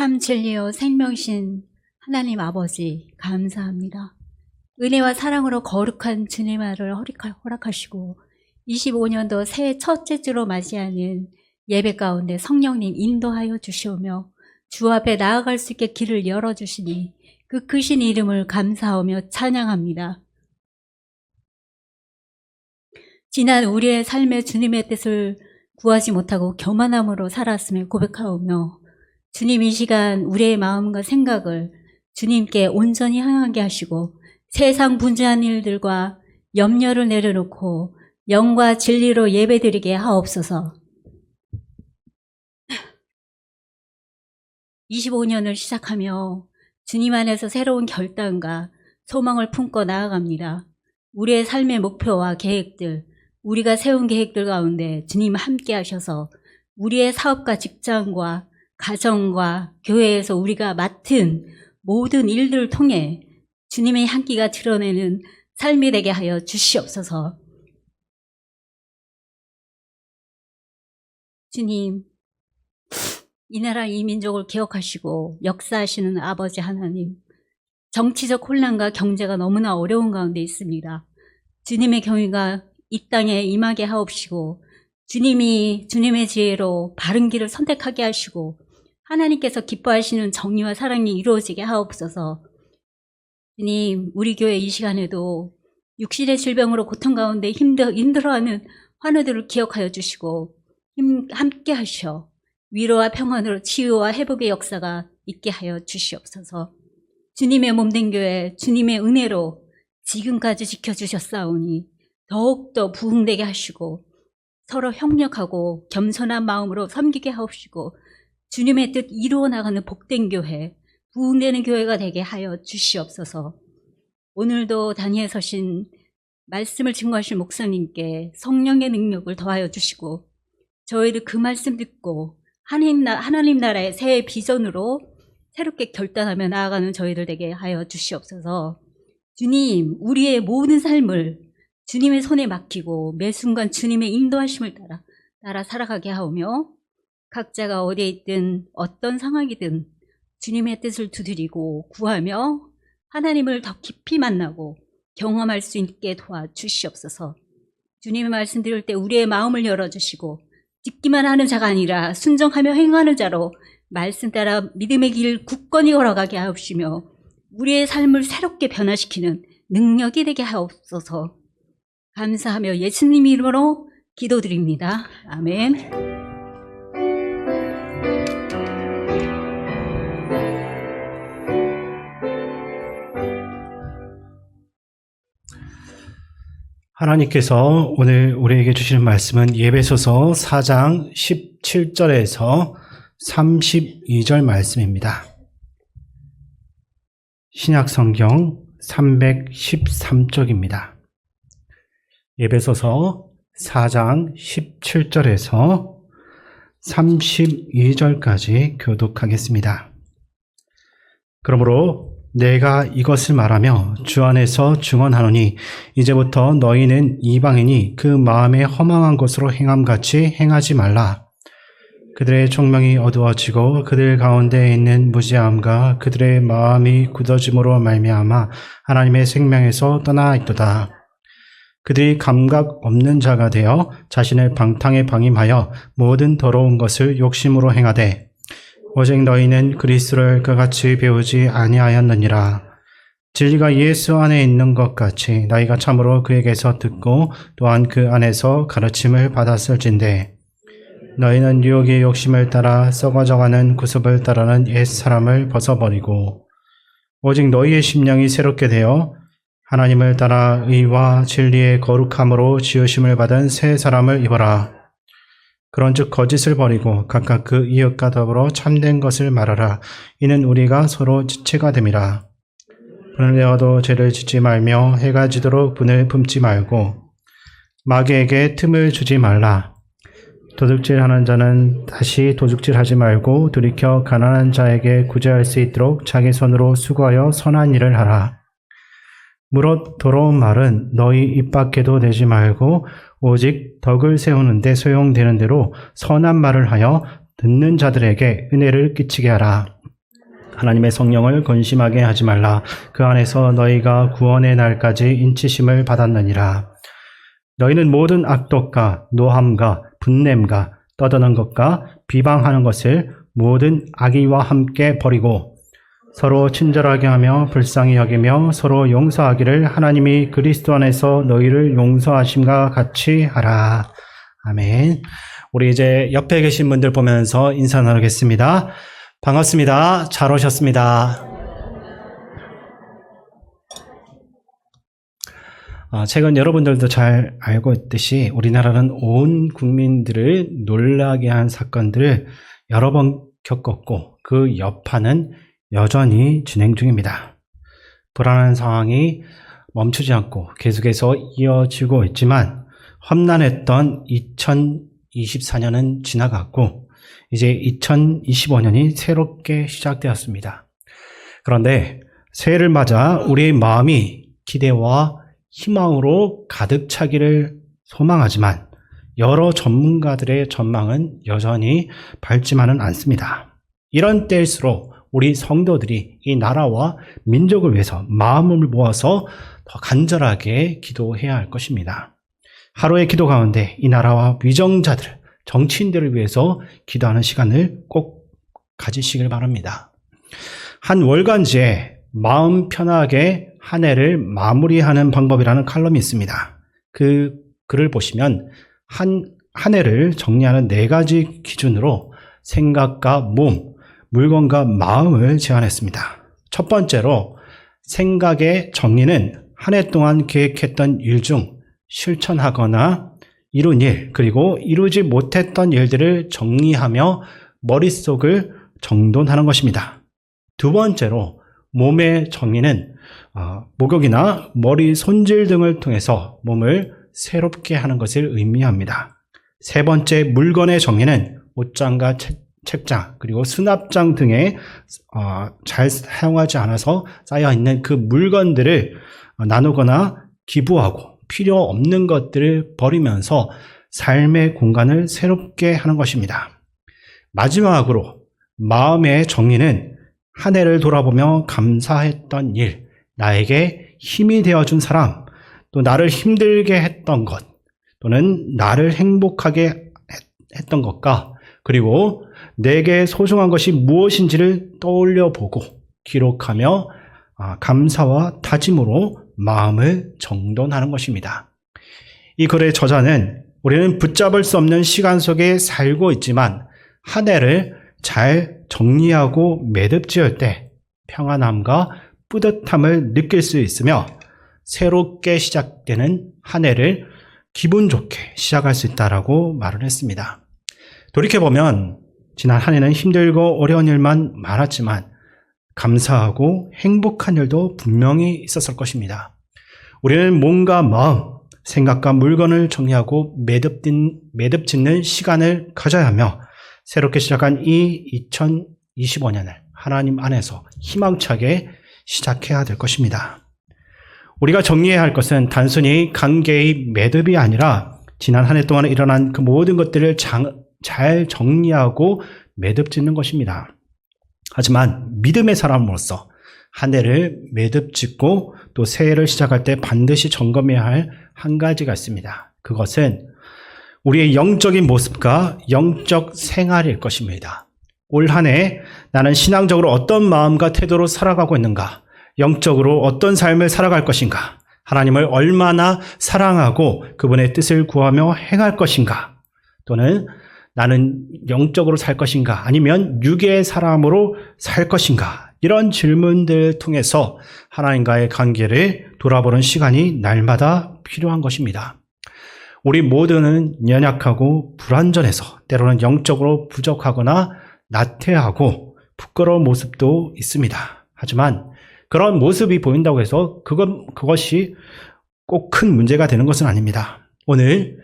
참 진리요 생명신 하나님 아버지 감사합니다. 은혜와 사랑으로 거룩한 주님을 허락하시고 25년도 새해 첫째 주로 맞이하는 예배 가운데 성령님 인도하여 주시오며 주 앞에 나아갈 수 있게 길을 열어주시니 그 크신 이름을 감사하며 찬양합니다. 지난 우리의 삶에 주님의 뜻을 구하지 못하고 교만함으로 살았음을 고백하오며 주님 이 시간 우리의 마음과 생각을 주님께 온전히 향하게 하시고 세상 분주한 일들과 염려를 내려놓고 영과 진리로 예배드리게 하옵소서. 25년을 시작하며 주님 안에서 새로운 결단과 소망을 품고 나아갑니다. 우리의 삶의 목표와 계획들, 우리가 세운 계획들 가운데 주님 함께 하셔서 우리의 사업과 직장과 가정과 교회에서 우리가 맡은 모든 일들을 통해 주님의 향기가 드러내는 삶이 되게 하여 주시옵소서. 주님, 이 나라 이 민족을 기억하시고 역사하시는 아버지 하나님, 정치적 혼란과 경제가 너무나 어려운 가운데 있습니다. 주님의 경위가 이 땅에 임하게 하옵시고 주님이 주님의 지혜로 바른 길을 선택하게 하시고 하나님께서 기뻐하시는 정의와 사랑이 이루어지게 하옵소서. 주님, 우리 교회 이 시간에도 육신의 질병으로 고통 가운데 힘들어하는 환우들을 기억하여 주시고 함께 하셔 위로와 평안으로 치유와 회복의 역사가 있게 하여 주시옵소서. 주님의 몸된 교회, 주님의 은혜로 지금까지 지켜주셨사오니 더욱더 부흥되게 하시고 서로 협력하고 겸손한 마음으로 섬기게 하옵시고 주님의 뜻 이루어 나가는 복된 교회, 부흥되는 교회가 되게 하여 주시옵소서. 오늘도 단위에 서신 말씀을 증거하실 목사님께 성령의 능력을 더하여 주시고 저희를 그 말씀 듣고 하나님 나라의 새 비전으로 새롭게 결단하며 나아가는 저희들 되게 하여 주시옵소서. 주님, 우리의 모든 삶을 주님의 손에 맡기고 매 순간 주님의 인도하심을 따라 살아가게 하오며 각자가 어디에 있든 어떤 상황이든 주님의 뜻을 두드리고 구하며 하나님을 더 깊이 만나고 경험할 수 있게 도와주시옵소서. 주님의 말씀 들을 때 우리의 마음을 열어주시고 듣기만 하는 자가 아니라 순종하며 행하는 자로 말씀 따라 믿음의 길 굳건히 걸어가게 하옵시며 우리의 삶을 새롭게 변화시키는 능력이 되게 하옵소서. 감사하며 예수님 이름으로 기도드립니다. 아멘. 하나님께서 오늘 우리에게 주시는 말씀은 에베소서 4장 17절에서 32절 말씀입니다. 신약성경 313쪽입니다. 에베소서 4장 17절에서 32절까지 교독하겠습니다. 그러므로 내가 이것을 말하며 주 안에서 증언하노니 이제부터 너희는 이방인이 그 마음에 허망한 것으로 행함같이 행하지 말라. 그들의 총명이 어두워지고 그들 가운데 있는 무지함과 그들의 마음이 굳어짐으로 말미암아 하나님의 생명에서 떠나 있도다. 그들이 감각 없는 자가 되어 자신을 방탕에 방임하여 모든 더러운 것을 욕심으로 행하되 오직 너희는 그리스도를 그같이 배우지 아니하였느니라. 진리가 예수 안에 있는 것 같이 너희가 참으로 그에게서 듣고 또한 그 안에서 가르침을 받았을진데 너희는 유혹의 욕심을 따라 썩어져가는 구습을 따르는 옛사람을 벗어버리고 오직 너희의 심령이 새롭게 되어 하나님을 따라 의와 진리의 거룩함으로 지으심을 받은 새 사람을 입어라. 그런즉 거짓을 버리고 각각 그 이웃과 더불어 참된 것을 말하라. 이는 우리가 서로 지체가 됨이라. 분을 내어도 죄를 짓지 말며 해가 지도록 분을 품지 말고 마귀에게 틈을 주지 말라. 도둑질하는 자는 다시 도둑질하지 말고 돌이켜 가난한 자에게 구제할 수 있도록 자기 손으로 수고하여 선한 일을 하라. 무릇 더러운 말은 너희 입 밖에도 내지 말고 오직 덕을 세우는 데 소용되는 대로 선한 말을 하여 듣는 자들에게 은혜를 끼치게 하라. 하나님의 성령을 근심하게 하지 말라. 그 안에서 너희가 구원의 날까지 인치심을 받았느니라. 너희는 모든 악독과 노함과 분냄과 떠드는 것과 비방하는 것을 모든 악의와 함께 버리고 서로 친절하게 하며 불쌍히 여기며 서로 용서하기를 하나님이 그리스도 안에서 너희를 용서하심과 같이 하라. 아멘. 우리 이제 옆에 계신 분들 보면서 인사 나누겠습니다. 반갑습니다. 잘 오셨습니다. 최근 여러분들도 잘 알고 있듯이 우리나라는 온 국민들을 놀라게 한 사건들을 여러 번 겪었고 그 여파는 여전히 진행 중입니다. 불안한 상황이 멈추지 않고 계속해서 이어지고 있지만 험난했던 2024년은 지나갔고 이제 2025년이 새롭게 시작되었습니다. 그런데 새해를 맞아 우리의 마음이 기대와 희망으로 가득 차기를 소망하지만 여러 전문가들의 전망은 여전히 밝지만은 않습니다. 이런 때일수록 우리 성도들이 이 나라와 민족을 위해서 마음을 모아서 더 간절하게 기도해야 할 것입니다. 하루의 기도 가운데 이 나라와 위정자들, 정치인들을 위해서 기도하는 시간을 꼭 가지시길 바랍니다. 한 월간지에 마음 편하게 한 해를 마무리하는 방법이라는 칼럼이 있습니다. 그 글을 보시면 한 해를 정리하는 4가지 기준으로 생각과 몸, 물건과 마음을 제안했습니다. 첫 번째로 생각의 정리는 한 해 동안 계획했던 일 중 실천하거나 이룬 일, 그리고 이루지 못했던 일들을 정리하며 머릿속을 정돈하는 것입니다. 두 번째로 몸의 정리는 목욕이나 머리 손질 등을 통해서 몸을 새롭게 하는 것을 의미합니다. 세 번째 물건의 정리는 옷장과 책장 그리고 수납장 등에 잘 사용하지 않아서 쌓여있는 그 물건들을 나누거나 기부하고 필요 없는 것들을 버리면서 삶의 공간을 새롭게 하는 것입니다. 마지막으로 마음의 정리는 한 해를 돌아보며 감사했던 일, 나에게 힘이 되어준 사람, 또 나를 힘들게 했던 것, 또는 나를 행복하게 했던 것과 그리고 내게 소중한 것이 무엇인지를 떠올려 보고 기록하며 감사와 다짐으로 마음을 정돈하는 것입니다. 이 글의 저자는 우리는 붙잡을 수 없는 시간 속에 살고 있지만 한 해를 잘 정리하고 매듭지을 때 평안함과 뿌듯함을 느낄 수 있으며 새롭게 시작되는 한 해를 기분 좋게 시작할 수 있다라고 말을 했습니다. 돌이켜보면 지난 한 해는 힘들고 어려운 일만 많았지만 감사하고 행복한 일도 분명히 있었을 것입니다. 우리는 몸과 마음, 생각과 물건을 정리하고 매듭짓는 시간을 가져야 하며 새롭게 시작한 이 2025년을 하나님 안에서 희망차게 시작해야 될 것입니다. 우리가 정리해야 할 것은 단순히 관계의 매듭이 아니라 지난 한 해 동안 일어난 그 모든 것들을 잘 정리하고 매듭짓는 것입니다. 하지만 믿음의 사람으로서 한 해를 매듭짓고 또 새해를 시작할 때 반드시 점검해야 할 한 가지가 있습니다. 그것은 우리의 영적인 모습과 영적 생활일 것입니다. 올 한 해 나는 신앙적으로 어떤 마음과 태도로 살아가고 있는가? 영적으로 어떤 삶을 살아갈 것인가? 하나님을 얼마나 사랑하고 그분의 뜻을 구하며 행할 것인가? 또는 나는 영적으로 살 것인가? 아니면 육의 사람으로 살 것인가? 이런 질문들을 통해서 하나님과의 관계를 돌아보는 시간이 날마다 필요한 것입니다. 우리 모두는 연약하고 불완전해서 때로는 영적으로 부족하거나 나태하고 부끄러운 모습도 있습니다. 하지만 그런 모습이 보인다고 해서 그것이 꼭 큰 문제가 되는 것은 아닙니다. 오늘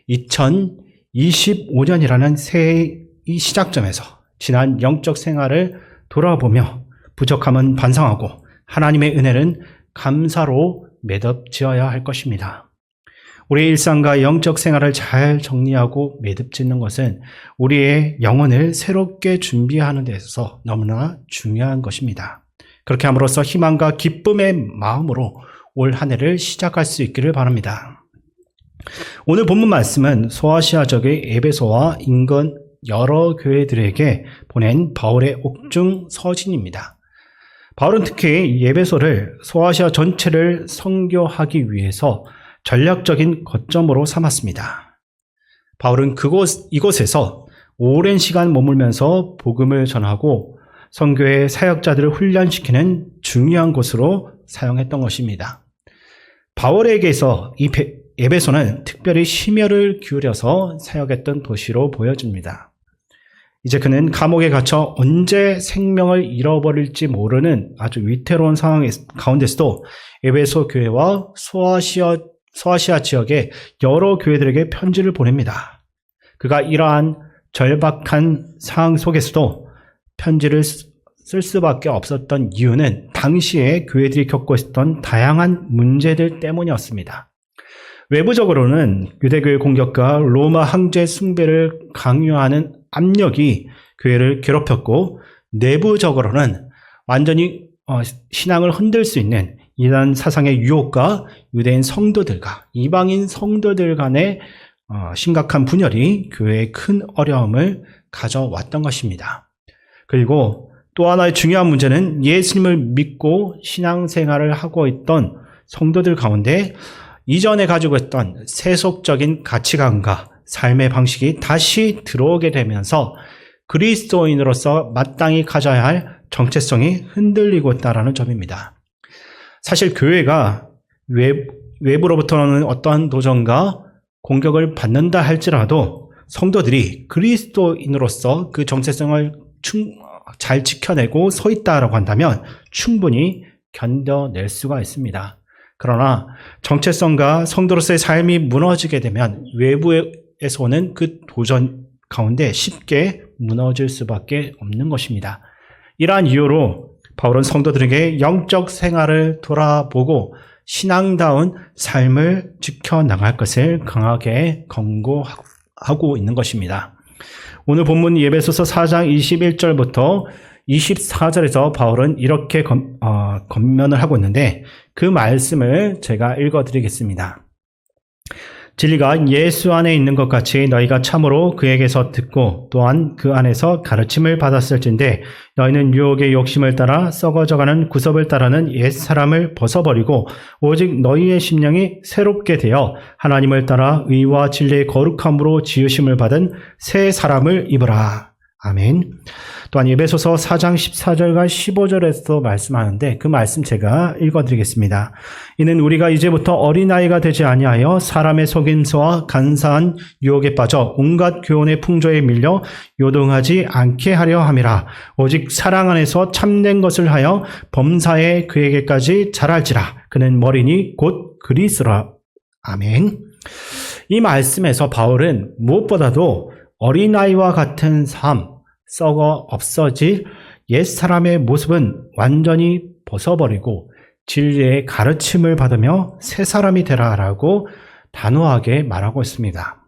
2025년이라는 새해의 시작점에서 지난 영적 생활을 돌아보며 부족함은 반성하고 하나님의 은혜는 감사로 매듭지어야 할 것입니다. 우리의 일상과 영적 생활을 잘 정리하고 매듭 짓는 것은 우리의 영혼을 새롭게 준비하는 데 있어서 너무나 중요한 것입니다. 그렇게 함으로써 희망과 기쁨의 마음으로 올 한 해를 시작할 수 있기를 바랍니다. 오늘 본문 말씀은 소아시아 지역의 에베소와 인근 여러 교회들에게 보낸 바울의 옥중 서신입니다. 바울은 특히 에베소를 소아시아 전체를 선교하기 위해서 전략적인 거점으로 삼았습니다. 바울은 이곳에서 오랜 시간 머물면서 복음을 전하고 선교의 사역자들을 훈련시키는 중요한 곳으로 사용했던 것입니다. 바울에게서 이 에베소는 특별히 심혈을 기울여서 사역했던 도시로 보여집니다. 이제 그는 감옥에 갇혀 언제 생명을 잃어버릴지 모르는 아주 위태로운 상황 가운데서도 에베소 교회와 소아시아 지역의 여러 교회들에게 편지를 보냅니다. 그가 이러한 절박한 상황 속에서도 편지를 쓸 수밖에 없었던 이유는 당시에 교회들이 겪고 있었던 다양한 문제들 때문이었습니다. 외부적으로는 유대교의 공격과 로마 황제 숭배를 강요하는 압력이 교회를 괴롭혔고, 내부적으로는 완전히 신앙을 흔들 수 있는 이단 사상의 유혹과 유대인 성도들과 이방인 성도들 간의 심각한 분열이 교회에 큰 어려움을 가져왔던 것입니다. 그리고 또 하나의 중요한 문제는 예수님을 믿고 신앙생활을 하고 있던 성도들 가운데 이전에 가지고 있던 세속적인 가치관과 삶의 방식이 다시 들어오게 되면서 그리스도인으로서 마땅히 가져야 할 정체성이 흔들리고 있다는 점입니다. 사실 교회가 외부로부터는 어떠한 도전과 공격을 받는다 할지라도 성도들이 그리스도인으로서 그 정체성을 잘 지켜내고 서 있다라고 한다면 충분히 견뎌낼 수가 있습니다. 그러나 정체성과 성도로서의 삶이 무너지게 되면 외부에서 오는 그 도전 가운데 쉽게 무너질 수밖에 없는 것입니다. 이러한 이유로 바울은 성도들에게 영적 생활을 돌아보고 신앙다운 삶을 지켜나갈 것을 강하게 권고하고 있는 것입니다. 오늘 본문 에베소서 4장 21절부터 24절에서 바울은 이렇게 권면을 하고 있는데 그 말씀을 제가 읽어드리겠습니다. 진리가 예수 안에 있는 것 같이 너희가 참으로 그에게서 듣고 또한 그 안에서 가르침을 받았을진데 너희는 유혹의 욕심을 따라 썩어져가는 구섭을 따르는 옛사람을 벗어버리고 오직 너희의 심령이 새롭게 되어 하나님을 따라 의와 진리의 거룩함으로 지으심을 받은 새 사람을 입으라. 아멘. 또한 에베소서 4장 14절과 15절에서 말씀하는데 그 말씀 제가 읽어드리겠습니다. 이는 우리가 이제부터 어린아이가 되지 아니하여 사람의 속임수와 간사한 유혹에 빠져 온갖 교훈의 풍조에 밀려 요동하지 않게 하려 함이라. 오직 사랑 안에서 참된 것을 하여 범사에 그에게까지 자랄지라. 그는 머리니 곧 그리스도라. 아멘. 이 말씀에서 바울은 무엇보다도 어린아이와 같은 삶, 썩어 없어질 옛사람의 모습은 완전히 벗어버리고 진리의 가르침을 받으며 새 사람이 되라라고 단호하게 말하고 있습니다.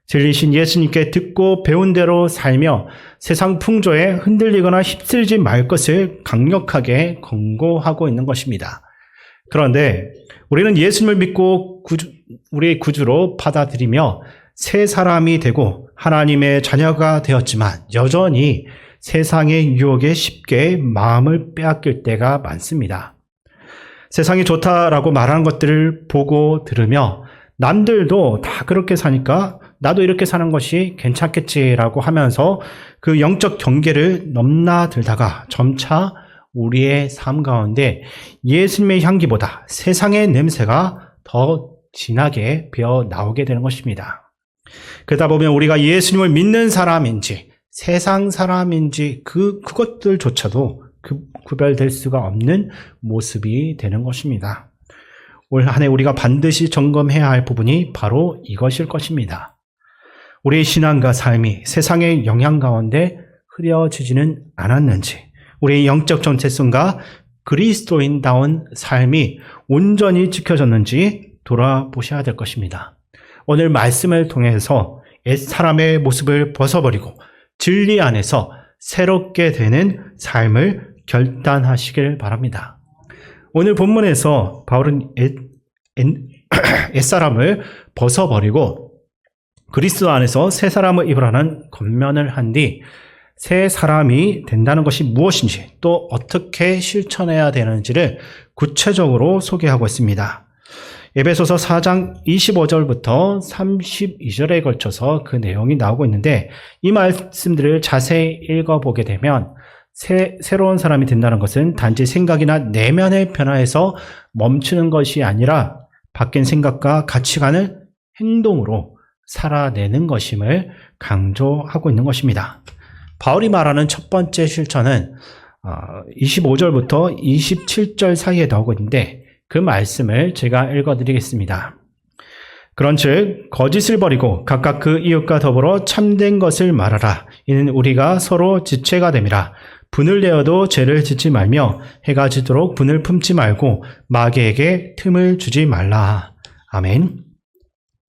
진리신 예수님께 듣고 배운 대로 살며 세상 풍조에 흔들리거나 휩쓸지 말 것을 강력하게 권고하고 있는 것입니다. 그런데 우리는 예수님을 믿고 우리의 구주로 받아들이며 새 사람이 되고 하나님의 자녀가 되었지만 여전히 세상의 유혹에 쉽게 마음을 빼앗길 때가 많습니다. 세상이 좋다라고 말하는 것들을 보고 들으며 남들도 다 그렇게 사니까 나도 이렇게 사는 것이 괜찮겠지라고 하면서 그 영적 경계를 넘나들다가 점차 우리의 삶 가운데 예수님의 향기보다 세상의 냄새가 더 진하게 배어 나오게 되는 것입니다. 그러다 보면 우리가 예수님을 믿는 사람인지 세상 사람인지 그것들조차도 구별될 수가 없는 모습이 되는 것입니다. 올 한 해 우리가 반드시 점검해야 할 부분이 바로 이것일 것입니다. 우리의 신앙과 삶이 세상의 영향 가운데 흐려지지는 않았는지, 우리의 영적 정체성과 그리스도인다운 삶이 온전히 지켜졌는지 돌아보셔야 될 것입니다. 오늘 말씀을 통해서 옛사람의 모습을 벗어버리고 진리 안에서 새롭게 되는 삶을 결단하시길 바랍니다. 오늘 본문에서 바울은 옛사람을 벗어버리고 그리스도 안에서 새 사람을 입으라는 권면을 한 뒤 새 사람이 된다는 것이 무엇인지 또 어떻게 실천해야 되는지를 구체적으로 소개하고 있습니다. 에베소서 4장 25절부터 32절에 걸쳐서 그 내용이 나오고 있는데 이 말씀들을 자세히 읽어보게 되면 새로운 사람이 된다는 것은 단지 생각이나 내면의 변화에서 멈추는 것이 아니라 바뀐 생각과 가치관을 행동으로 살아내는 것임을 강조하고 있는 것입니다. 바울이 말하는 첫 번째 실천은 25절부터 27절 사이에 나오고 있는데 그 말씀을 제가 읽어드리겠습니다. 그런즉 거짓을 버리고 각각 그 이웃과 더불어 참된 것을 말하라. 이는 우리가 서로 지체가 됨이라. 분을 내어도 죄를 짓지 말며 해가 지도록 분을 품지 말고 마귀에게 틈을 주지 말라. 아멘.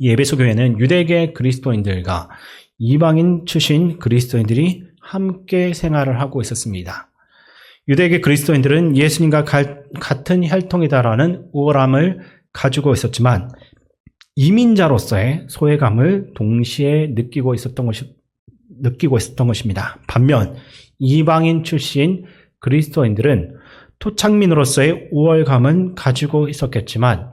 이 에베소 교회는 유대계 그리스도인들과 이방인 출신 그리스도인들이 함께 생활을 하고 있었습니다. 유대계 그리스도인들은 예수님과 같은 혈통이다라는 우월함을 가지고 있었지만 이민자로서의 소외감을 동시에 느끼고 있었던 것입니다. 반면 이방인 출신 그리스도인들은 토착민으로서의 우월감은 가지고 있었겠지만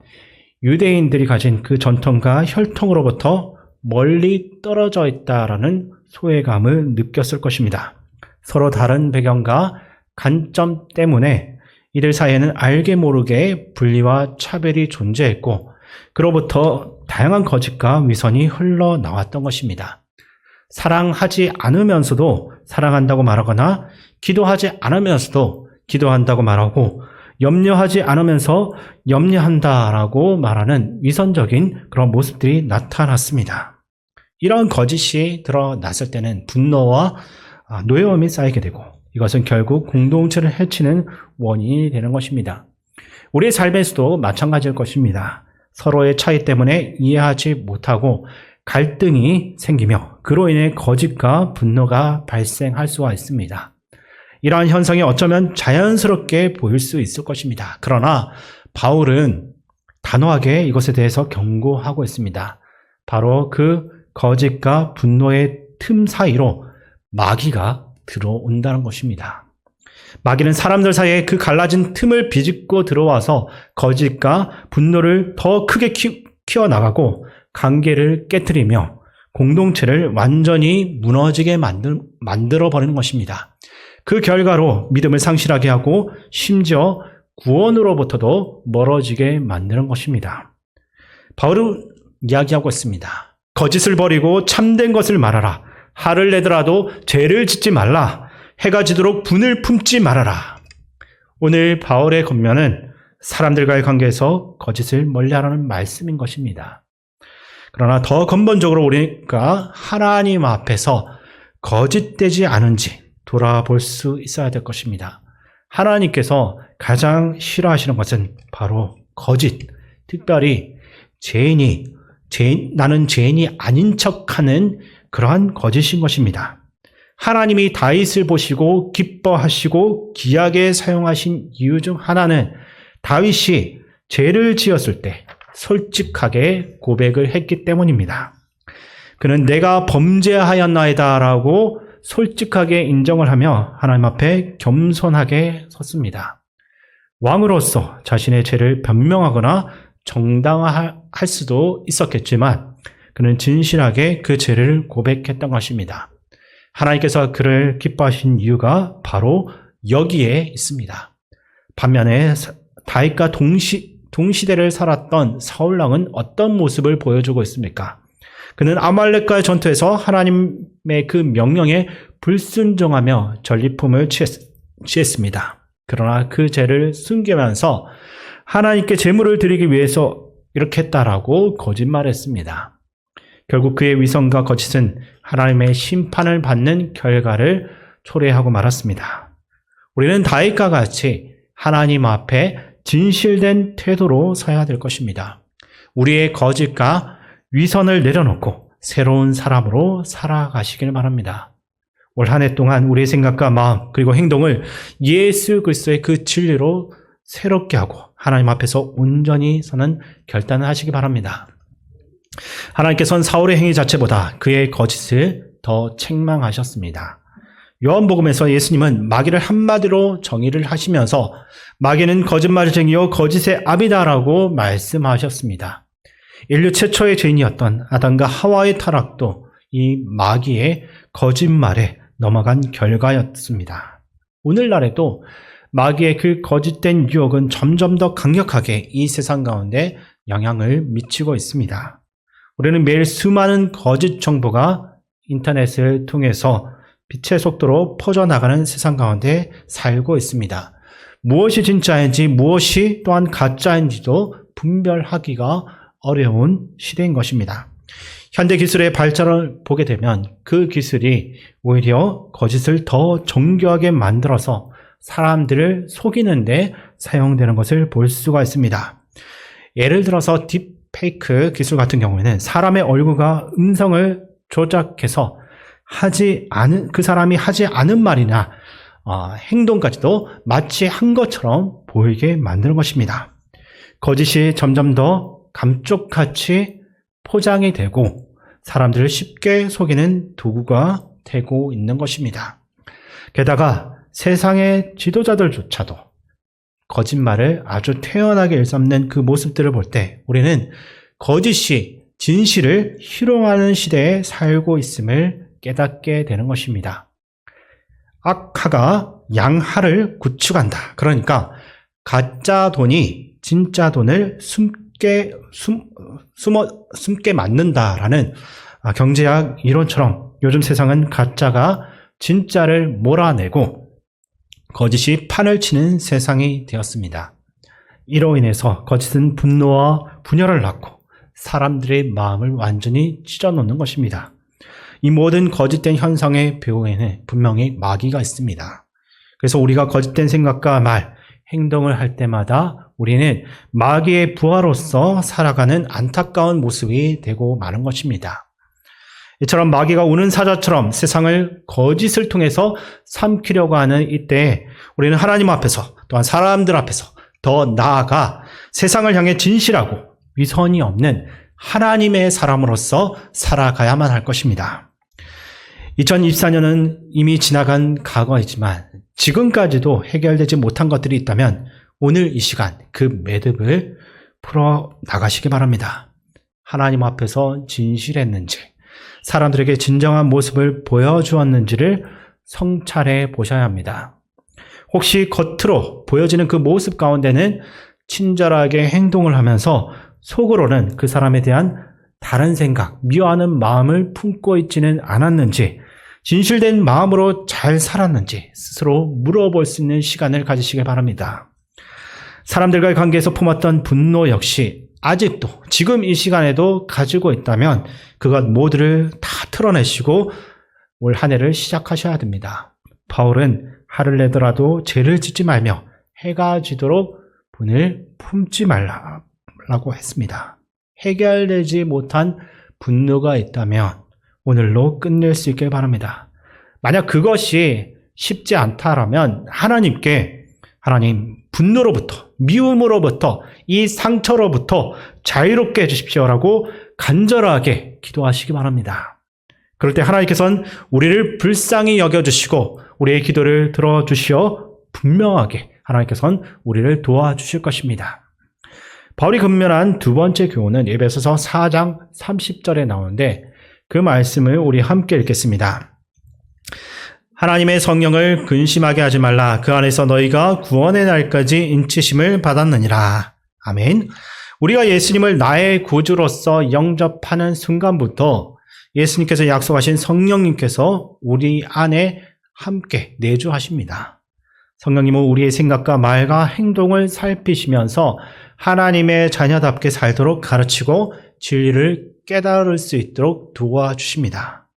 유대인들이 가진 그 전통과 혈통으로부터 멀리 떨어져 있다라는 소외감을 느꼈을 것입니다. 서로 다른 배경과 관점 때문에 이들 사이에는 알게 모르게 분리와 차별이 존재했고 그로부터 다양한 거짓과 위선이 흘러나왔던 것입니다. 사랑하지 않으면서도 사랑한다고 말하거나 기도하지 않으면서도 기도한다고 말하고 염려하지 않으면서 염려한다라고 말하는 위선적인 그런 모습들이 나타났습니다. 이런 거짓이 드러났을 때는 분노와 노여움이 쌓이게 되고 이것은 결국 공동체를 해치는 원인이 되는 것입니다. 우리의 삶에서도 마찬가지일 것입니다. 서로의 차이 때문에 이해하지 못하고 갈등이 생기며 그로 인해 거짓과 분노가 발생할 수가 있습니다. 이러한 현상이 어쩌면 자연스럽게 보일 수 있을 것입니다. 그러나 바울은 단호하게 이것에 대해서 경고하고 있습니다. 바로 그 거짓과 분노의 틈 사이로 마귀가 들어온다는 것입니다. 마귀는 사람들 사이에 그 갈라진 틈을 비집고 들어와서 거짓과 분노를 더 크게 키워나가고 관계를 깨뜨리며 공동체를 완전히 무너지게 만들어버리는 것입니다. 그 결과로 믿음을 상실하게 하고 심지어 구원으로부터도 멀어지게 만드는 것입니다. 바울은 이야기하고 있습니다. 거짓을 버리고 참된 것을 말하라. 화를 내더라도 죄를 짓지 말라. 해가 지도록 분을 품지 말아라. 오늘 바울의 권면은 사람들과의 관계에서 거짓을 멀리하라는 말씀인 것입니다. 그러나 더 근본적으로 우리가 하나님 앞에서 거짓되지 않은지 돌아볼 수 있어야 될 것입니다. 하나님께서 가장 싫어하시는 것은 바로 거짓, 특별히 나는 죄인이 아닌 척하는 그러한 거짓인 것입니다. 하나님이 다윗을 보시고 기뻐하시고 귀하게 사용하신 이유 중 하나는 다윗이 죄를 지었을 때 솔직하게 고백을 했기 때문입니다. 그는 내가 범죄하였나이다라고 솔직하게 인정을 하며 하나님 앞에 겸손하게 섰습니다. 왕으로서 자신의 죄를 변명하거나 정당화할 수도 있었겠지만 그는 진실하게 그 죄를 고백했던 것입니다. 하나님께서 그를 기뻐하신 이유가 바로 여기에 있습니다. 반면에 다윗과 동시대를 살았던 사울왕은 어떤 모습을 보여주고 있습니까? 그는 아말렉과의 전투에서 하나님의 그 명령에 불순종하며 전리품을 취했습니다. 그러나 그 죄를 숨기면서 하나님께 제물을 드리기 위해서 이렇게 했다라고 거짓말했습니다. 결국 그의 위선과 거짓은 하나님의 심판을 받는 결과를 초래하고 말았습니다. 우리는 다윗과 같이 하나님 앞에 진실된 태도로 서야 될 것입니다. 우리의 거짓과 위선을 내려놓고 새로운 사람으로 살아가시길 바랍니다. 올 한 해 동안 우리의 생각과 마음 그리고 행동을 예수 그리스도의 그 진리로 새롭게 하고 하나님 앞에서 온전히 서는 결단을 하시기 바랍니다. 하나님께서는 사울의 행위 자체보다 그의 거짓을 더 책망하셨습니다. 요한복음에서 예수님은 마귀를 한마디로 정의를 하시면서 마귀는 거짓말쟁이요 거짓의 아비다라고 말씀하셨습니다. 인류 최초의 죄인이었던 아담과 하와의 타락도 이 마귀의 거짓말에 넘어간 결과였습니다. 오늘날에도 마귀의 그 거짓된 유혹은 점점 더 강력하게 이 세상 가운데 영향을 미치고 있습니다. 우리는 매일 수많은 거짓 정보가 인터넷을 통해서 빛의 속도로 퍼져나가는 세상 가운데 살고 있습니다. 무엇이 진짜인지 무엇이 또한 가짜인지도 분별하기가 어려운 시대인 것입니다. 현대 기술의 발전을 보게 되면 그 기술이 오히려 거짓을 더 정교하게 만들어서 사람들을 속이는데 사용되는 것을 볼 수가 있습니다. 예를 들어서 딥페이크 기술 같은 경우에는 사람의 얼굴과 음성을 조작해서 그 사람이 하지 않은 말이나 행동까지도 마치 한 것처럼 보이게 만드는 것입니다. 거짓이 점점 더 감쪽같이 포장이 되고 사람들을 쉽게 속이는 도구가 되고 있는 것입니다. 게다가 세상의 지도자들조차도 거짓말을 아주 태연하게 일삼는 그 모습들을 볼 때 우리는 거짓이 진실을 희롱하는 시대에 살고 있음을 깨닫게 되는 것입니다. 악하가 양하를 구축한다. 그러니까 가짜 돈이 진짜 돈을 숨게 만든다라는 경제학 이론처럼 요즘 세상은 가짜가 진짜를 몰아내고 거짓이 판을 치는 세상이 되었습니다. 이로 인해서 거짓은 분노와 분열을 낳고 사람들의 마음을 완전히 찢어놓는 것입니다. 이 모든 거짓된 현상의 배후에는 분명히 마귀가 있습니다. 그래서 우리가 거짓된 생각과 말, 행동을 할 때마다 우리는 마귀의 부하로서 살아가는 안타까운 모습이 되고 마는 것입니다. 이처럼 마귀가 우는 사자처럼 세상을 거짓을 통해서 삼키려고 하는 이때에 우리는 하나님 앞에서 또한 사람들 앞에서 더 나아가 세상을 향해 진실하고 위선이 없는 하나님의 사람으로서 살아가야만 할 것입니다. 2024년은 이미 지나간 과거이지만 지금까지도 해결되지 못한 것들이 있다면 오늘 이 시간 그 매듭을 풀어 나가시기 바랍니다. 하나님 앞에서 진실했는지 사람들에게 진정한 모습을 보여주었는지를 성찰해 보셔야 합니다. 혹시 겉으로 보여지는 그 모습 가운데는 친절하게 행동을 하면서 속으로는 그 사람에 대한 다른 생각, 미워하는 마음을 품고 있지는 않았는지, 진실된 마음으로 잘 살았는지 스스로 물어볼 수 있는 시간을 가지시길 바랍니다. 사람들과의 관계에서 품었던 분노 역시 아직도 지금 이 시간에도 가지고 있다면 그것 모두를 다 털어내시고 올 한 해를 시작하셔야 됩니다. 바울은 화를 내더라도 죄를 짓지 말며 해가 지도록 분을 품지 말라고 했습니다. 해결되지 못한 분노가 있다면 오늘로 끝낼 수 있길 바랍니다. 만약 그것이 쉽지 않다라면 하나님 분노로부터 미움으로부터 이 상처로부터 자유롭게 해주십시오라고 간절하게 기도하시기 바랍니다. 그럴 때 하나님께서는 우리를 불쌍히 여겨주시고 우리의 기도를 들어주시어 분명하게 하나님께서는 우리를 도와주실 것입니다. 바울이 근면한 두 번째 교훈은 에베소서 4장 30절에 나오는데 그 말씀을 우리 함께 읽겠습니다. 하나님의 성령을 근심하게 하지 말라. 그 안에서 너희가 구원의 날까지 인치심을 받았느니라. 아멘. 우리가 예수님을 나의 구주로서 영접하는 순간부터 예수님께서 약속하신 성령님께서 우리 안에 함께 내주하십니다. 성령님은 우리의 생각과 말과 행동을 살피시면서 하나님의 자녀답게 살도록 가르치고 진리를 깨달을 수 있도록 도와주십니다.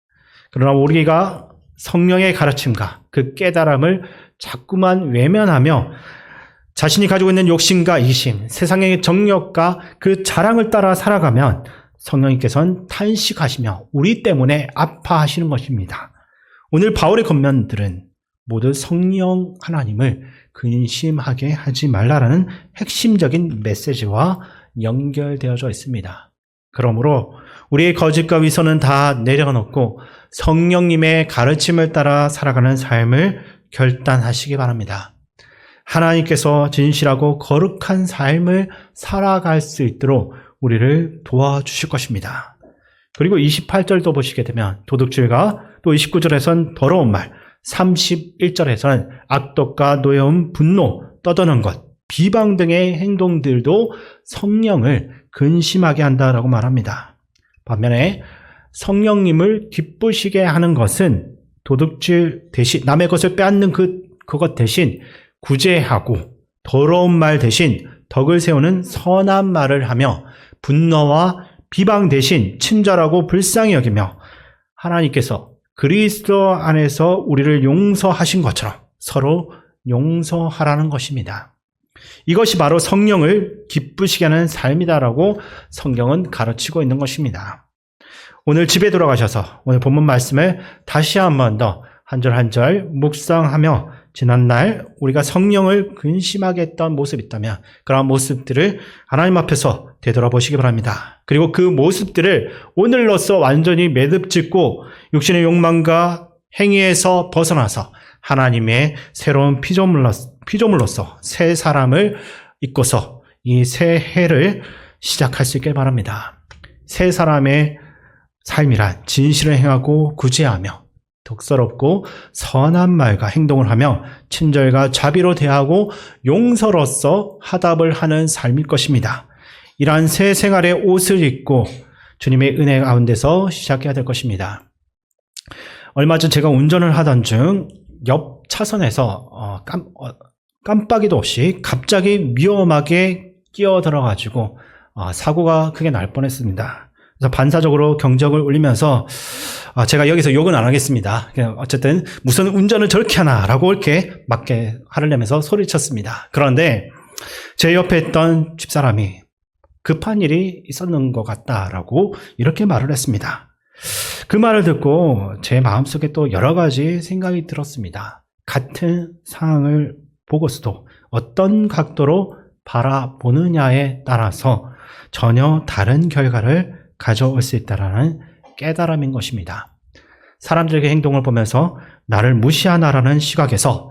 그러나 우리가 성령의 가르침과 그 깨달음을 자꾸만 외면하며 자신이 가지고 있는 욕심과 이기심, 세상의 정욕과 그 자랑을 따라 살아가면 성령님께서는 탄식하시며 우리 때문에 아파하시는 것입니다. 오늘 바울의 권면들은 모두 성령 하나님을 근심하게 하지 말라라는 핵심적인 메시지와 연결되어져 있습니다. 그러므로 우리의 거짓과 위선은 다 내려놓고 성령님의 가르침을 따라 살아가는 삶을 결단하시기 바랍니다. 하나님께서 진실하고 거룩한 삶을 살아갈 수 있도록 우리를 도와주실 것입니다. 그리고 28절도 보시게 되면 도둑질과 또 29절에선 더러운 말, 31절에서는 악독과 노여움, 분노, 떠드는 것, 비방 등의 행동들도 성령을 근심하게 한다라고 말합니다. 반면에 성령님을 기쁘시게 하는 것은 도둑질 대신 남의 것을 빼앗는 그것 대신 구제하고 더러운 말 대신 덕을 세우는 선한 말을 하며 분노와 비방 대신 친절하고 불쌍히 여기며 하나님께서 그리스도 안에서 우리를 용서하신 것처럼 서로 용서하라는 것입니다. 이것이 바로 성령을 기쁘시게 하는 삶이다라고 성경은 가르치고 있는 것입니다. 오늘 집에 돌아가셔서 오늘 본문 말씀을 다시 한 번 더 한 절 한 절 묵상하며 지난날 우리가 성령을 근심하게 했던 모습이 있다면 그러한 모습들을 하나님 앞에서 되돌아보시기 바랍니다. 그리고 그 모습들을 오늘로써 완전히 매듭짓고 육신의 욕망과 행위에서 벗어나서 하나님의 새로운 피조물로서 새 사람을 입고서 이 새 해를 시작할 수 있길 바랍니다. 새 사람의 삶이란 진실을 행하고 구제하며 독서롭고 선한 말과 행동을 하며 친절과 자비로 대하고 용서로서 화답을 하는 삶일 것입니다. 이러한 새 생활의 옷을 입고 주님의 은혜 가운데서 시작해야 될 것입니다. 얼마 전 제가 운전을 하던 중 옆 차선에서 깜빡이도 없이 갑자기 위험하게 끼어들어가지고 사고가 크게 날 뻔했습니다. 그래서 반사적으로 경적을 울리면서 제가 여기서 욕은 안 하겠습니다. 어쨌든 무슨 운전을 저렇게 하나라고 이렇게 맞게 화를 내면서 소리쳤습니다. 그런데 제 옆에 있던 집사람이 급한 일이 있었는 것 같다라고 이렇게 말을 했습니다. 그 말을 듣고 제 마음속에 또 여러 가지 생각이 들었습니다. 같은 상황을 보고서도 어떤 각도로 바라보느냐에 따라서 전혀 다른 결과를 가져올 수 있다는 깨달음인 것입니다. 사람들의 행동을 보면서 나를 무시하나라는 시각에서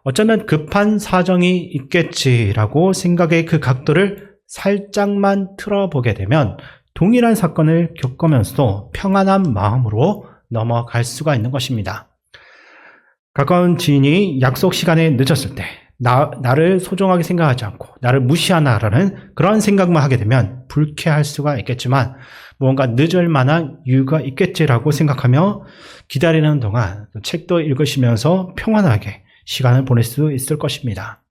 어쩌면 급한 사정이 있겠지라고 생각의 그 각도를 살짝만 틀어보게 되면 동일한 사건을 겪으면서도 평안한 마음으로 넘어갈 수가 있는 것입니다. 가까운 지인이 약속 시간에 늦었을 때 나를 소중하게 생각하지 않고 나를 무시하나라는 그런 생각만 하게 되면 불쾌할 수가 있겠지만 무언가 늦을 만한 이유가 있겠지라고 생각하며 기다리는 동안 책도 읽으시면서 평안하게 시간을 보낼 수 있을 것입니다.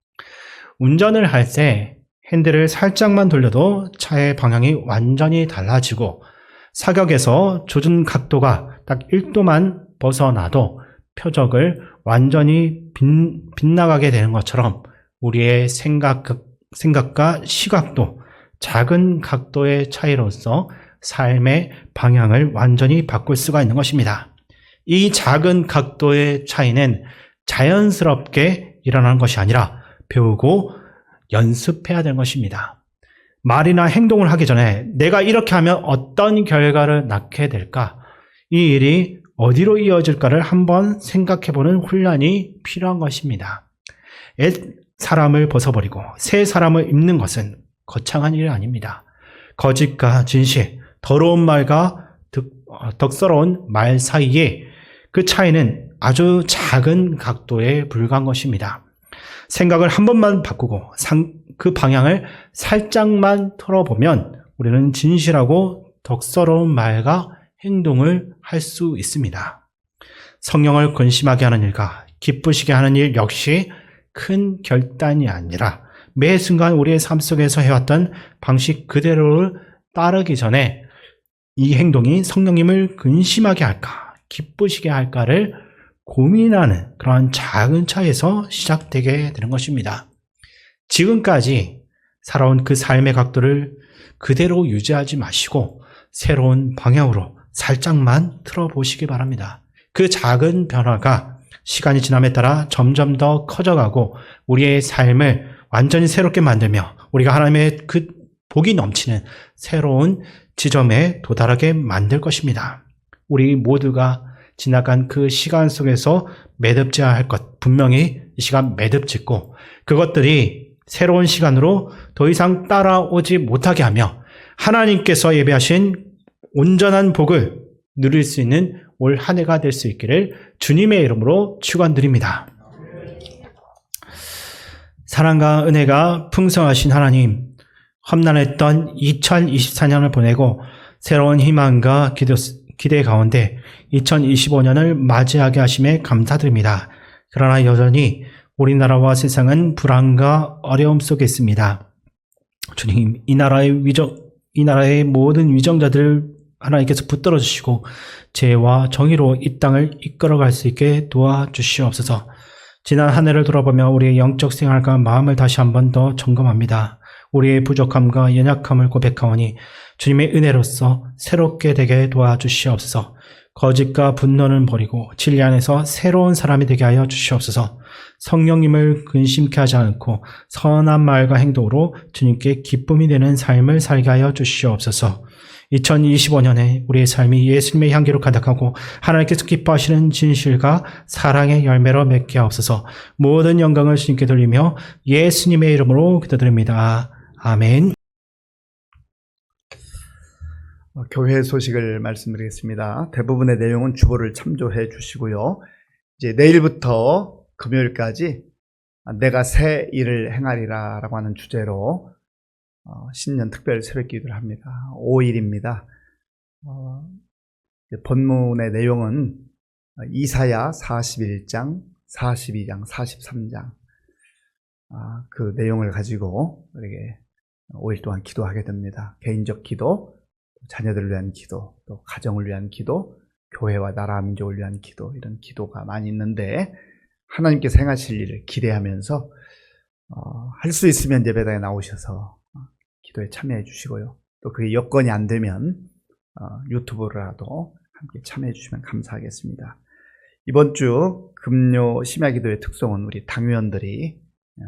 운전을 할 때 핸들을 살짝만 돌려도 차의 방향이 완전히 달라지고 사격에서 조준 각도가 딱 1도만 벗어나도 표적을 완전히 빗나가게 되는 것처럼 우리의 생각과 시각도 작은 각도의 차이로서 삶의 방향을 완전히 바꿀 수가 있는 것입니다. 이 작은 각도의 차이는 자연스럽게 일어나는 것이 아니라 배우고 연습해야 되는 것입니다. 말이나 행동을 하기 전에 내가 이렇게 하면 어떤 결과를 낳게 될까? 이 일이 어디로 이어질까를 한번 생각해보는 훈련이 필요한 것입니다. 옛 사람을 벗어버리고 새 사람을 입는 것은 거창한 일이 아닙니다. 거짓과 진실, 더러운 말과 덕스러운 말 사이에 그 차이는 아주 작은 각도에 불과한 것입니다. 생각을 한 번만 바꾸고 그 방향을 살짝만 털어보면 우리는 진실하고 덕스러운 말과 행동을 할 수 있습니다. 성령을 근심하게 하는 일과 기쁘시게 하는 일 역시 큰 결단이 아니라 매 순간 우리의 삶 속에서 해왔던 방식 그대로를 따르기 전에 이 행동이 성령님을 근심하게 할까, 기쁘시게 할까를 고민하는 그러한 작은 차에서 시작되게 되는 것입니다. 지금까지 살아온 그 삶의 각도를 그대로 유지하지 마시고 새로운 방향으로 살짝만 틀어보시기 바랍니다. 그 작은 변화가 시간이 지남에 따라 점점 더 커져가고 우리의 삶을 완전히 새롭게 만들며 우리가 하나님의 그 복이 넘치는 새로운 지점에 도달하게 만들 것입니다. 우리 모두가 지나간 그 시간 속에서 매듭져야 할 것, 분명히 이 시간 매듭짓고 그것들이 새로운 시간으로 더 이상 따라오지 못하게 하며 하나님께서 예배하신 온전한 복을 누릴 수 있는 올 한 해가 될 수 있기를 주님의 이름으로 축원드립니다. 사랑과 은혜가 풍성하신 하나님, 험난했던 2024년을 보내고 새로운 희망과 기대 가운데 2025년을 맞이하게 하심에 감사드립니다. 그러나 여전히 우리나라와 세상은 불안과 어려움 속에 있습니다. 주님, 이 나라의 모든 위정자들을 하나님께서 붙들어 주시고 죄와 정의로 이 땅을 이끌어갈 수 있게 도와주시옵소서. 지난 한 해를 돌아보며 우리의 영적 생활과 마음을 다시 한 번 더 점검합니다. 우리의 부족함과 연약함을 고백하오니 주님의 은혜로서 새롭게 되게 도와주시옵소서. 거짓과 분노는 버리고 진리 안에서 새로운 사람이 되게 하여 주시옵소서. 성령님을 근심케 하지 않고 선한 말과 행동으로 주님께 기쁨이 되는 삶을 살게 하여 주시옵소서. 2025년에 우리의 삶이 예수님의 향기로 가득하고 하나님께서 기뻐하시는 진실과 사랑의 열매로 맺게 하옵소서. 모든 영광을 주님께 돌리며 예수님의 이름으로 기도드립니다. 아멘. 교회 소식을 말씀드리겠습니다. 대부분의 내용은 주보를 참조해 주시고요. 이제 내일부터 금요일까지 내가 새 일을 행하리라 라고 하는 주제로 신년 특별 새벽 기도를 합니다. 5일입니다. 본문의 내용은 이사야 41장, 42장, 43장 그 내용을 가지고 우리에게 5일 동안 기도하게 됩니다. 개인적 기도, 자녀들을 위한 기도, 또 가정을 위한 기도, 교회와 나라 민족을 위한 기도, 이런 기도가 많이 있는데 하나님께서 행하실 일을 기대하면서 할 수 있으면 예배당에 나오셔서 기도에 참여해 주시고요. 또 그게 여건이 안 되면 유튜브라도 함께 참여해 주시면 감사하겠습니다. 이번 주 금요 심야기도의 특송은 우리 당위원들이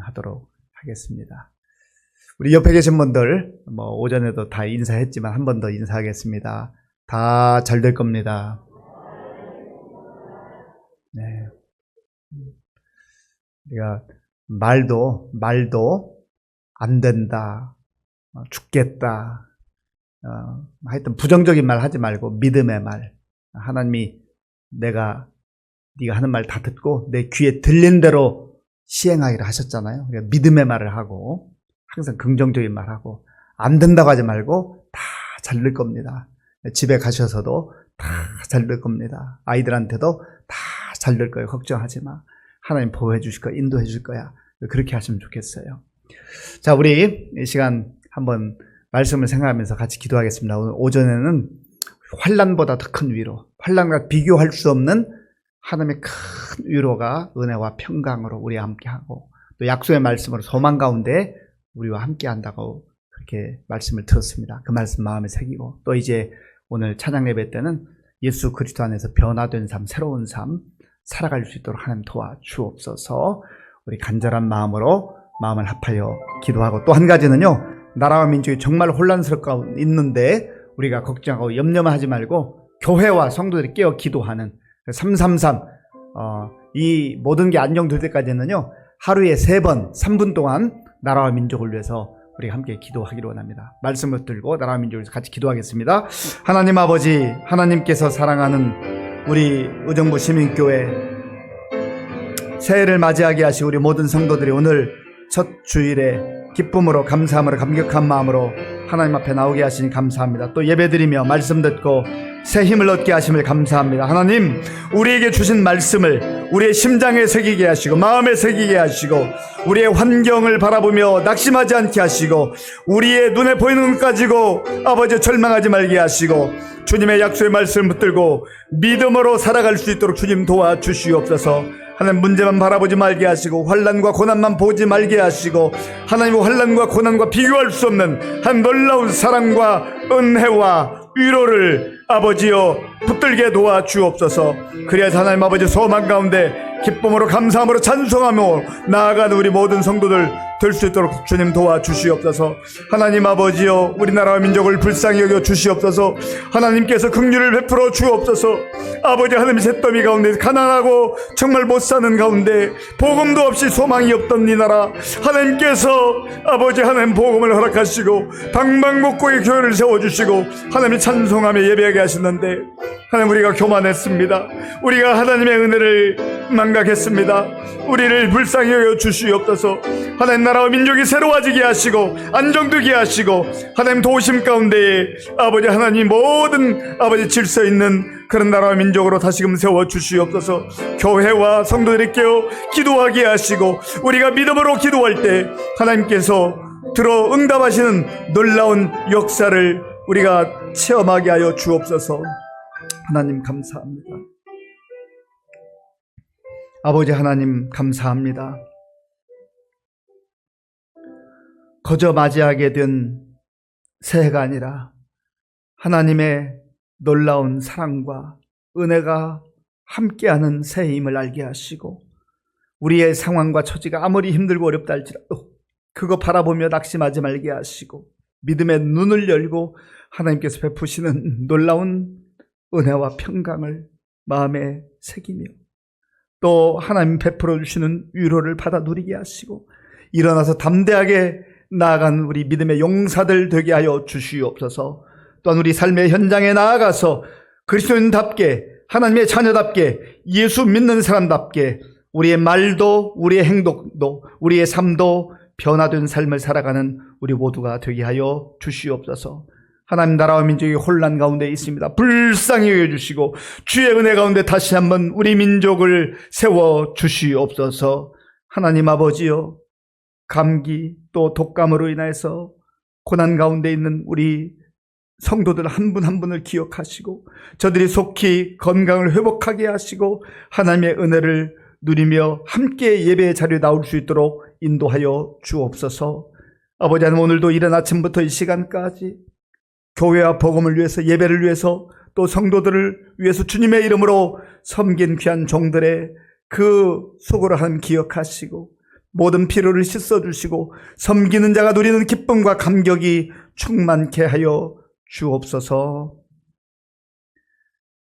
하도록 하겠습니다. 우리 옆에 계신 분들 오전에도 다 인사했지만 한 번 더 인사하겠습니다. 다 잘 될 겁니다. 네. 우리가 말도 안 된다, 죽겠다, 하여튼 부정적인 말 하지 말고 믿음의 말. 하나님이 네가 하는 말 다 듣고 내 귀에 들린 대로 시행하기로 하셨잖아요. 그러니까 믿음의 말을 하고 항상 긍정적인 말하고 안 된다고 하지 말고 다 잘 될 겁니다. 집에 가셔서도 다 잘 될 겁니다. 아이들한테도 다 잘 될 거예요. 걱정하지 마. 하나님 보호해 주실 거야. 인도해 줄 거야. 그렇게 하시면 좋겠어요. 자, 우리 이 시간 한번 말씀을 생각하면서 같이 기도하겠습니다. 오늘 오전에는 환난보다 더 큰 위로, 환난과 비교할 수 없는 하나님의 큰 위로가 은혜와 평강으로 우리와 함께하고 또 약속의 말씀으로 소망 가운데 우리와 함께한다고 그렇게 말씀을 들었습니다. 그 말씀 마음에 새기고 또 이제 오늘 찬양 예배 때는 예수 그리스도 안에서 변화된 삶, 새로운 삶 살아갈 수 있도록 하나님 도와주옵소서. 우리 간절한 마음으로 마음을 합하여 기도하고 또 한 가지는요, 나라와 민족이 정말 혼란스럽고 있는데 우리가 걱정하고 염려만 하지 말고 교회와 성도들이 깨어 기도하는 333 이 모든 게 안정될 때까지는요 하루에 3번 3분 동안 나라와 민족을 위해서 우리 함께 기도하기로 원합니다. 말씀을 들고 나라와 민족을 위해서 같이 기도하겠습니다. 하나님 아버지, 하나님께서 사랑하는 우리 의정부 시민교회 새해를 맞이하게 하시고 우리 모든 성도들이 오늘 첫 주일에 기쁨으로 감사함으로 감격한 마음으로 하나님 앞에 나오게 하시니 감사합니다. 또 예배드리며 말씀 듣고 새 힘을 얻게 하심을 감사합니다. 하나님, 우리에게 주신 말씀을 우리의 심장에 새기게 하시고 마음에 새기게 하시고 우리의 환경을 바라보며 낙심하지 않게 하시고 우리의 눈에 보이는 것 가지고 아버지 절망하지 말게 하시고 주님의 약속의 말씀을 붙들고 믿음으로 살아갈 수 있도록 주님 도와주시옵소서. 하나님 문제만 바라보지 말게 하시고 환난과 고난만 보지 말게 하시고 하나님의 환난과 고난과 비교할 수 없는 한 놀라운 사랑과 은혜와 위로를 아버지여 붙들게 도와주옵소서. 그래야 하나님 아버지 소망 가운데 기쁨으로 감사함으로 찬송하며 나아가는 우리 모든 성도들 될 수 있도록 주님 도와주시옵소서. 하나님 아버지여 우리나라와 민족을 불쌍히 여겨 주시옵소서. 하나님께서 긍휼을 베풀어 주옵소서. 아버지 하나님 잿더미 가운데 가난하고 정말 못 사는 가운데 복음도 없이 소망이 없던 이 나라 하나님께서 아버지 하나님 복음을 허락하시고 방방곡곡에 교회를 세워주시고 하나님이 찬송하며 예배하게 하셨는데 하나님 우리가 교만했습니다. 우리가 하나님의 은혜를 망각했습니다. 우리를 불쌍히 여겨 주시옵소서. 하나님 나라와 민족이 새로워지게 하시고 안정되게 하시고 하나님 도우심 가운데에 아버지 하나님 모든 아버지 질서 있는 그런 나라와 민족으로 다시금 세워 주시옵소서. 교회와 성도들이 깨어 기도하게 하시고 우리가 믿음으로 기도할 때 하나님께서 들어 응답하시는 놀라운 역사를 우리가 체험하게 하여 주옵소서. 하나님 감사합니다. 아버지 하나님 감사합니다. 거저 맞이하게 된 새해가 아니라 하나님의 놀라운 사랑과 은혜가 함께하는 새해임을 알게 하시고 우리의 상황과 처지가 아무리 힘들고 어렵다 할지라도 그거 바라보며 낙심하지 말게 하시고 믿음의 눈을 열고 하나님께서 베푸시는 놀라운 은혜와 평강을 마음에 새기며 또 하나님 베풀어 주시는 위로를 받아 누리게 하시고 일어나서 담대하게 나아간 우리 믿음의 용사들 되게 하여 주시옵소서. 또한 우리 삶의 현장에 나아가서 그리스도인답게 하나님의 자녀답게 예수 믿는 사람답게 우리의 말도 우리의 행동도 우리의 삶도 변화된 삶을 살아가는 우리 모두가 되게 하여 주시옵소서. 하나님 나라와 민족이 혼란 가운데 있습니다. 불쌍히 여겨주시고 주의 은혜 가운데 다시 한번 우리 민족을 세워 주시옵소서. 하나님 아버지여 감기 또 독감으로 인해서 고난 가운데 있는 우리 성도들 한 분 한 분을 기억하시고 저들이 속히 건강을 회복하게 하시고 하나님의 은혜를 누리며 함께 예배의 자리에 나올 수 있도록 인도하여 주옵소서. 아버지 하나님 오늘도 이른 아침부터 이 시간까지 교회와 복음을 위해서 예배를 위해서 또 성도들을 위해서 주님의 이름으로 섬긴 귀한 종들의 그 속으로 하나님 기억하시고 모든 피로를 씻어주시고 섬기는 자가 누리는 기쁨과 감격이 충만케 하여 주옵소서.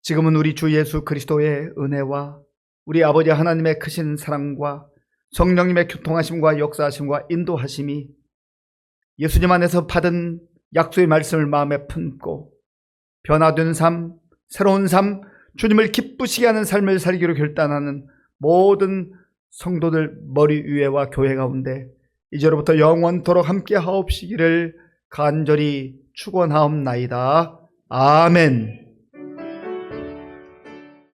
지금은 우리 주 예수 그리스도의 은혜와 우리 아버지 하나님의 크신 사랑과 성령님의 교통하심과 역사하심과 인도하심이 예수님 안에서 받은 약속의 말씀을 마음에 품고 변화된 삶, 새로운 삶, 주님을 기쁘시게 하는 삶을 살기로 결단하는 모든 성도들 머리 위에와 교회 가운데 이제로부터 영원토록 함께 하옵시기를 간절히 축원하옵나이다. 아멘.